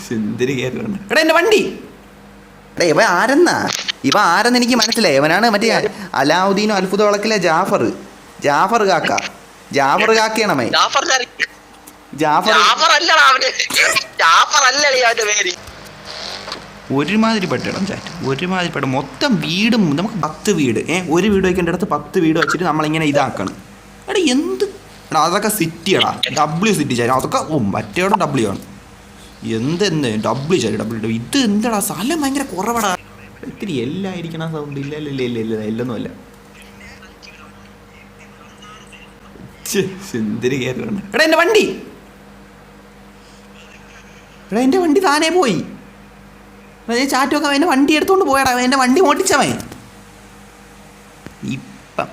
സുന്ദരി കയറുകയാണ്. എടാ എൻ്റെ വണ്ടി. എടാ ഇവ ആരെന്ന് എനിക്ക് മനസ്സിലായി. ഇവനാണ് മറ്റേ അലാവുദ്ദീനും അത്ഭുത വിളക്കിലെ ജാഫർ കാക്കയാണമേ. ഒരുമാതിരിപ്പെട്ട ഇടം ചാറ്റ്, ഒരുമാതിരിപ്പെട്ട മൊത്തം വീടും. നമുക്ക് 10 വീട് ഒരു വീട് വയ്ക്കേണ്ട അടുത്ത് 10 വീട് വെച്ചിട്ട് നമ്മളിങ്ങനെ ഇതാക്കണം. എടാ എടാ അതൊക്കെ സിറ്റിയാടാ, W സിറ്റി ചാറ്റ്. അതൊക്കെ മറ്റേടെ W ആണ്. W chat. ഇത് എന്താടാ സ്ഥലം ഭയങ്കര കുറവടാ. ഇത്തിരി എല്ലായിരിക്കണ സൗണ്ട്. ഇല്ല എല്ലൊന്നുമല്ല. സുന്ദരി കയറുകയാണ്. എടാ എൻ്റെ വണ്ടി. എടാ എൻ്റെ വണ്ടി താനേ പോയി. ചാറ്റൊക്കെ എൻ്റെ വണ്ടി എടുത്തോണ്ട് പോയടാ. എൻ്റെ വണ്ടി ഓടിച്ചവൻ ഇപ്പം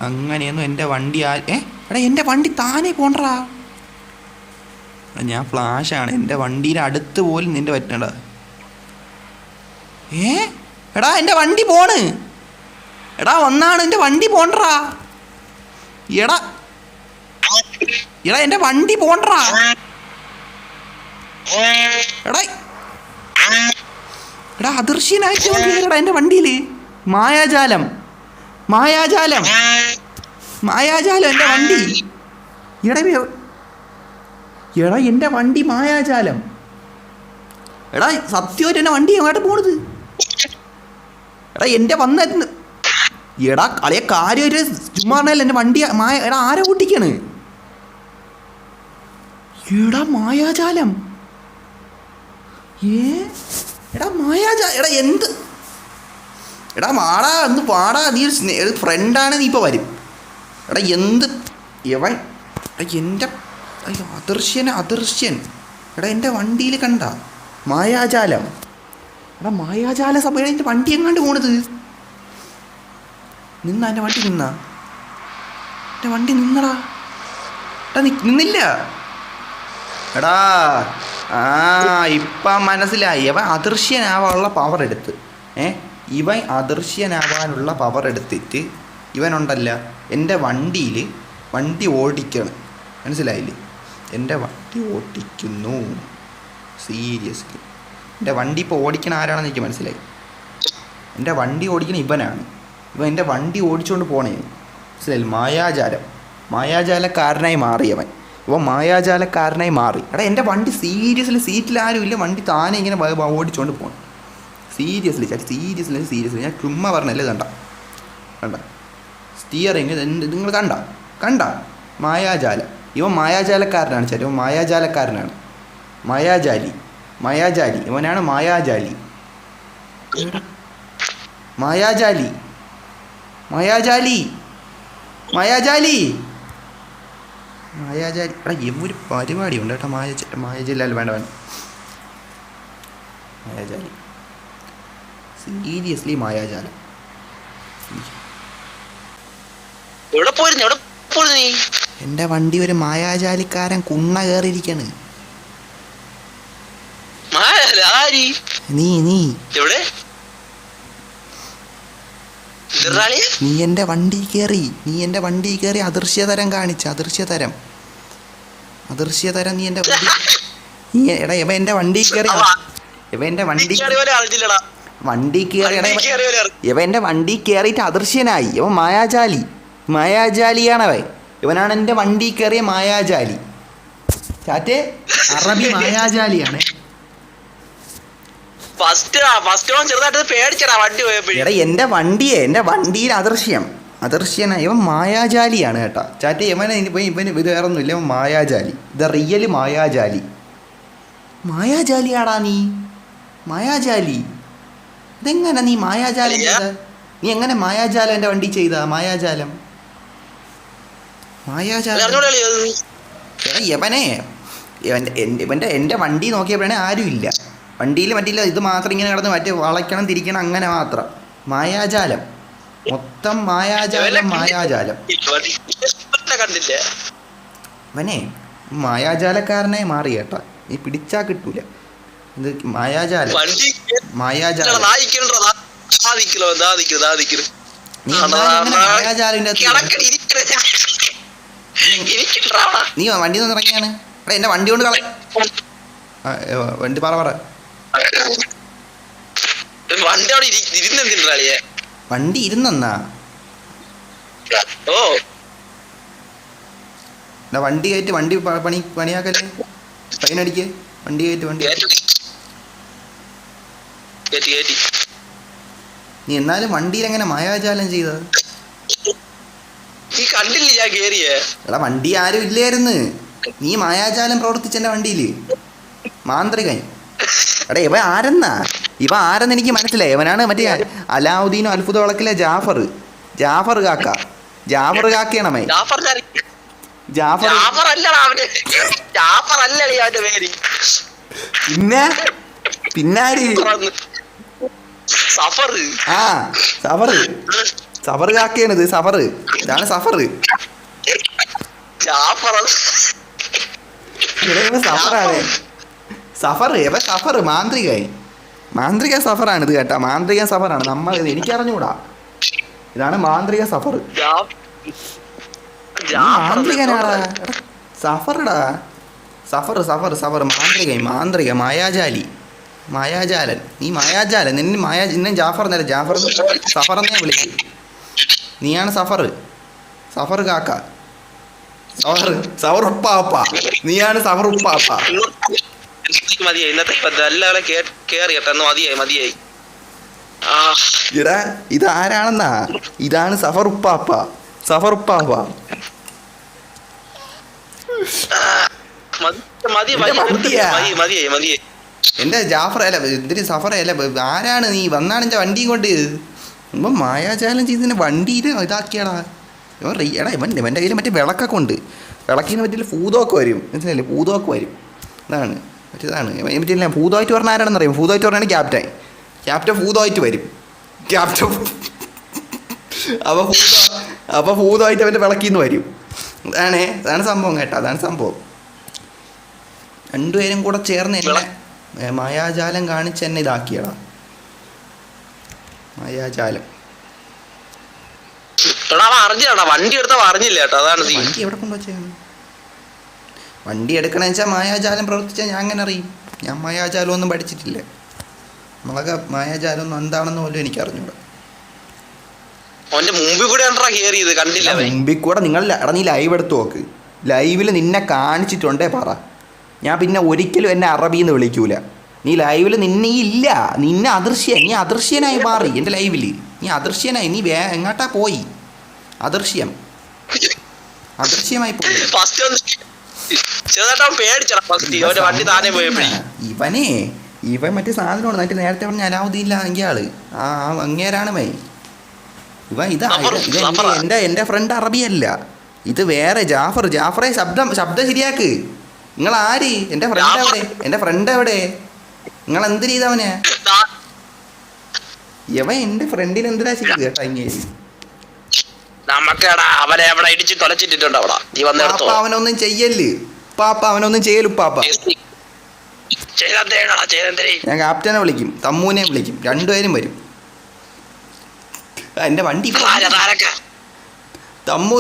അങ്ങനെയൊന്നും എൻ്റെ വണ്ടി എടാ എൻ്റെ വണ്ടി താനേ പോണ്ടടാ. ഞാൻ ഫ്ലാഷാണ്. എൻ്റെ വണ്ടിയുടെ അടുത്ത് പോലും നിൻ്റെ പറ്റണ്ട. എടാ എൻ്റെ വണ്ടി പോണ്. എടാ ഒന്നാണ് എൻ്റെ വണ്ടി പോണ്ടറാ. എടാ എൻ്റെ വണ്ടി പോണ്ടറാ. എടാ അദൃശ്യനായിട്ടാ എൻ്റെ വണ്ടിയിൽ. മായാജാലം എൻ്റെ വണ്ടി. എടാ എൻ്റെ വണ്ടി മായാജാലം. എടാ സത്യമായിട്ട് എൻ്റെ വണ്ടി എങ്ങോട്ട് പോണത്? എടാ എൻ്റെ വന്നായിരുന്നു. എടാ കളിയെ കാര്യമായിട്ട് ചുമ്മാ പറഞ്ഞാൽ എൻ്റെ വണ്ടി എടാ ആരെ കൂട്ടിക്കാണ്? എടാ മായാജാലം. എടാ എടാ എന്ത്? എടാ വാടാ ഒന്ന് വാടാ. നീ ഒരു ഫ്രണ്ടാണ്, നീ ഇപ്പോൾ വരും. എടാ എന്ത് എവൻ? എൻ്റെ അദൃശ്യൻ. എടാ എൻ്റെ വണ്ടിയിൽ കണ്ട മായാജാലം. എടാ മായാജാല സഭയുടെ എൻ്റെ വണ്ടി എങ്ങാണ്ട് പോണത്? എൻ്റെ വണ്ടി എൻ്റെ വണ്ടി നിന്നടാ. എടാ നിന്നില്ല. എടാ ഇപ്പം മനസ്സിലായി. ഇവൻ അദൃശ്യനാവാനുള്ള പവർ എടുത്ത് ഇവൻ അദൃശ്യനാവാനുള്ള പവർ എടുത്തിട്ട് ഇവനുണ്ടല്ല എൻ്റെ വണ്ടിയിൽ വണ്ടി ഓടിക്കണം. മനസ്സിലായില്ലേ? എൻ്റെ വണ്ടി ഓടിക്കുന്നു സീരിയസ്ലി. എൻ്റെ വണ്ടി ഇപ്പോൾ ഓടിക്കണ ആരാണെന്ന് എനിക്ക് മനസ്സിലായി. എൻ്റെ വണ്ടി ഓടിക്കണ ഇവനാണ്. ഇവൻ എൻ്റെ വണ്ടി ഓടിച്ചുകൊണ്ട് പോണേ. മനസ്സിലായില്ലേ? മായാജാലക്കാരനായി മാറിയവൻ. ഇവൻ മായാജാലക്കാരനായി മാറി. എടാ എൻ്റെ വണ്ടി സീരിയസ്ലി സീറ്റിൽ ആരും ഇല്ല. വണ്ടി താനെ ഇങ്ങനെ ഓടിച്ചുകൊണ്ട് പോകണം. സീരിയസ്ലി ഞാൻ ചുമ്മാ പറഞ്ഞല്ലേ. കണ്ട സ്റ്റിയറിങ് നിങ്ങൾ കണ്ട മായാജാലം. ഇവൻ മായാജാലക്കാരനാണ് ചേട്ടാ. ഇവൻ മായാജാലക്കാരനാണ്. മായാജാലി ഇവനാണ് മായാജാലി. എടാ ഇവൊരു പരിപാടി ഉണ്ട് കേട്ടോ. മായാജാലി വേണ്ട മായാജാലി സീരിയസ്ലി മായാജാലം. എൻ്റെ വണ്ടി ഒരു മായാജാലിക്കാരൻ കുണ്ണ കയറിയിരിക്കാണ്. നീ എൻ്റെ വണ്ടി കയറി അദൃശ്യതരം കാണിച്ച അദൃശ്യതരം നീ എൻ്റെ വണ്ടി. എടാ ഇവ എൻ്റെ വണ്ടി കയറി ഇവ എൻ്റെ വണ്ടി കയറിയിട്ട് അദൃശ്യനായി. ഇവൻ മായാജാലിയാണവൻ. ഇവനാണ് എൻ്റെ വണ്ടി കയറിയ മായാജാലി. ചാറ്റേ അറബി മായാജാലിയാണ്. എടാ എൻ്റെ വണ്ടിയിൽ അദൃശ്യനായി. ഇവൻ മായാജാലിയാണ് കേട്ടാ ചാറ്റേ. ഇവന് ഇത് വേറൊന്നുമില്ല. ഇവൻ മായാജാലി. ഇത് റിയൽ മായാജാലിയാടാ നീ. മായാജാലി ഇതെങ്ങനെ നീ മായാജാലം ചെയ്ത? നീ എങ്ങനെ മായാജാലം എൻ്റെ വണ്ടി ചെയ്ത? മായാജാലം എൻ്റെ വണ്ടി നോക്കിയപ്പോഴാണ് ആരും ഇല്ല. വണ്ടിയിൽ മറ്റില്ല. ഇത് മാത്രം ഇങ്ങനെ കിടന്ന് മറ്റേ വളയ്ക്കണം തിരിക്കണം അങ്ങനെ മാത്രം. മായാജാലം മൊത്തം മായാജാലം. അവനെ മായാജാലക്കാരനെ മാറി കേട്ടാ. നീ പിടിച്ചാ കിട്ടൂല. ഇത് മായാജാലം. നീ വണ്ടി ഒന്ന് ഇറങ്ങിയാണ്. എടാ എന്റെ വണ്ടി കൊണ്ട് വണ്ടി പറ വണ്ടി ഇരുന്നാ വണ്ടി കയറ്റി വണ്ടി പണിയാക്കല്ലേ ഫൈനടിക്ക് വണ്ടി കയറ്റി നീ എന്നാലും വണ്ടിയിൽ എങ്ങനെ മായാജാലം ചെയ്തത്? എടാ വണ്ടി ആരും ഇല്ലായിരുന്നു, നീ മായാജാലം പ്രവർത്തിച്ചെന്റെ വണ്ടിയില് മാന്ത്രികൻ. എടാ ഇവ ആരെന്ന് എനിക്ക് മനസ്സിലായി. ഇവനാണ് മറ്റേ അലാവുദ്ദീനും അത്ഭുത വിളക്കിലെ ജാഫർ കാക്കയാണ് മൈ. പിന്നാര് ആ സഫർ കാക്കയാണിത്. ഇതാണ് സഫർ മാന്ത്രിക സഫറാണിത് കേട്ടാ. മാന്ത്രിക സഫറാണ് നമ്മൾ, എനിക്കറിഞ്ഞൂടാ. ഇതാണ് മാന്ത്രിക സഫർ. മാന്ത്രികനാടാ സഫർടാ. സഫർ മാന്ത്രിക മായാജാലൻ. നീ മായാജാലൻ. നിന്നെ ജാഫർ സഫർ എന്നേ വിളിക്കും. നീയാണ് സഫർ കാക്ക. സഫർ ഉപ്പാപ്പ. നീയാണ് സഫർ ഉപ്പാപ്പ. ഇടാ ഇതാരാണെന്നാ? ഇതാണ് സഫർ ഉപ്പാപ്പ. എന്റെ ജാഫർ അല്ല, എന്തിന് സഫർ അല്ല, ആരാണ് നീ? വന്നാണ് എന്റെ വണ്ടി കൊണ്ട് ഇപ്പം മായാജാലം ചെയ്തതിന് വണ്ടിയിൽ ഇതാക്കിയാടാ. എടാ ഇവൻ്റെ കയ്യിൽ മറ്റേ വിളക്കൊക്കെ ഉണ്ട്. വിളക്കിന് പറ്റിയ ഭൂതമൊക്കെ വരും, മനസ്സിലായില്ലേ? ഭൂതമൊക്കെ വരും. ഇതാണ് പറ്റില്ല. ഭൂതമായിട്ട് പറഞ്ഞ ആരാണെന്നറിയാം? ഭൂതമായിട്ട് പറഞ്ഞാണ് ക്യാപ്റ്റൻ ഭൂതമായിട്ട് വരും. അപ്പോൾ ഭൂതമായിട്ട് അവൻ്റെ വിളക്കിന്ന് വരും. അതാണ് സംഭവം കേട്ടോ. അതാണ് സംഭവം. രണ്ടുപേരും കൂടെ ചേർന്ന് എന്നെ മായാജാലം കാണിച്ച് എന്നെ ഇതാക്കിയടാ. മായാജാലം. വണ്ടി എവിടെ കൊണ്ടുവച്ചാണ്? വണ്ടി എടുക്കണമെന്ന് വെച്ചാൽ മായാജാലം പ്രവർത്തിച്ചാൽ ഞാൻ അങ്ങനെ അറിയും? ഞാൻ മായാജാലം ഒന്നും പഠിച്ചിട്ടില്ല. നമ്മളൊക്കെ മായാജാലം ഒന്നും എന്താണെന്ന് പോലും എനിക്ക് അറിഞ്ഞൂടാ. മുമ്പിൽ കൂടെ നീ ലൈവ് എടുത്ത് നോക്ക്. ലൈവിൽ നിന്നെ കാണിച്ചിട്ടുണ്ടേ പറ. ഞാൻ പിന്നെ ഒരിക്കലും എന്നെ അറബിന്ന് വിളിക്കൂല. നീ ലൈവിൽ നിന്നെ ഇല്ല, നിന്നെ നീ അദൃശ്യനായി മാറി. എൻ്റെ ലൈവിൽ നീ അദൃശ്യനായി. നീ എങ്ങോട്ടാ പോയി? അദൃശ്യമായി പോയി. ഇവൻ മറ്റേ സാധനമാണ്. മറ്റേ നേരത്തെ പറഞ്ഞ അലാവുദ്ദീൻ എങ്കിൽ ആള് അങ്ങേരാണ് മൈ. എൻ്റെ ഫ്രണ്ട് അറബിയല്ല, ഇത് വേറെ ജാഫറെ ശബ്ദം ശരിയാക്ക്. നിങ്ങൾ ആര്? എൻ്റെ ഫ്രണ്ട് എവിടെ? നിങ്ങൾ എന്ത് ചെയ്തവനെ? ഇവൻ എൻ്റെ ഫ്രണ്ടിന് എന്തിനാ ചെയ്ത് കേട്ടാ? ഇങ്ങനെ അവനൊന്നും ചെയ്യല് പാപ്പ. ഞാൻ ക്യാപ്റ്റനെ വിളിക്കും, തമ്മൂനെ വിളിക്കും, രണ്ടുപേരും വരും. എന്റെ വണ്ടി തമ്മു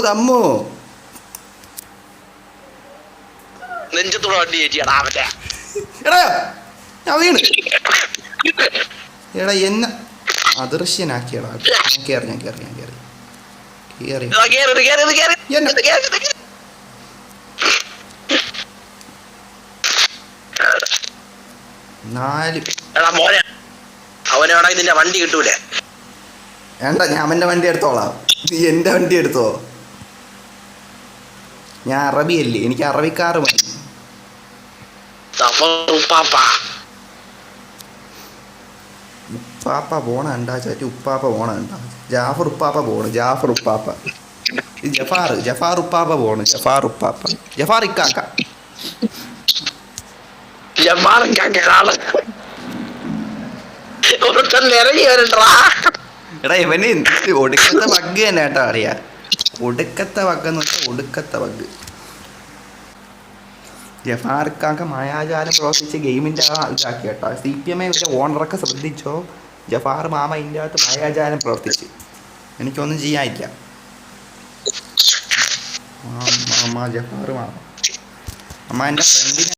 എടാ എന്നെ അദൃശ്യനാക്കിയടാ. ഞാൻ കേറി 4 അവനോടെ നിന്റെ വണ്ടി കിട്ടൂലേ? വേണ്ട, ഞാൻ അവൻ്റെ വണ്ടി എടുത്തോളാം. നീ എൻ്റെ വണ്ടി എടുത്തോ. ഞാൻ അറബിയല്ലേ, എനിക്ക് അറബിക്കാറ് മതി. ഉപ്പാപ്പ പോണ ഉണ്ടാ ചാറ്റി. ഉപ്പാപ്പ പോണ ഉണ്ടാ. ജാഫർ ഉപ്പാപ്പ പോണ്. ജഫാർ ഉപ്പാപ്പ പോണ്. ജഫാർ ഇക്കാക്ക. എടാ ഇവന് ഒടുക്കത്തെ ബഗ് തന്നെ കേട്ടോ. അറിയാ ഒടുക്കത്തെ ബഗ് എന്ന് വെച്ചാൽ ഒടുക്കത്തെ ബഗ്. ജഫാർക്കാക്ക മായാജാലം പ്രവർത്തിച്ച് ഗെയിമിൻ്റെ ഇതാക്കി കേട്ടോ. CPM ഓണറൊക്കെ ശ്രദ്ധിച്ചോ. ജഫാർ മാമ ഇതിൻ്റെ അകത്ത് മായാജാലം പ്രവർത്തിച്ച് എനിക്കൊന്നും ചെയ്യാനില്ല. ജഫാർ മാമ അമ്മ എൻ്റെ ഫ്രണ്ടിനെ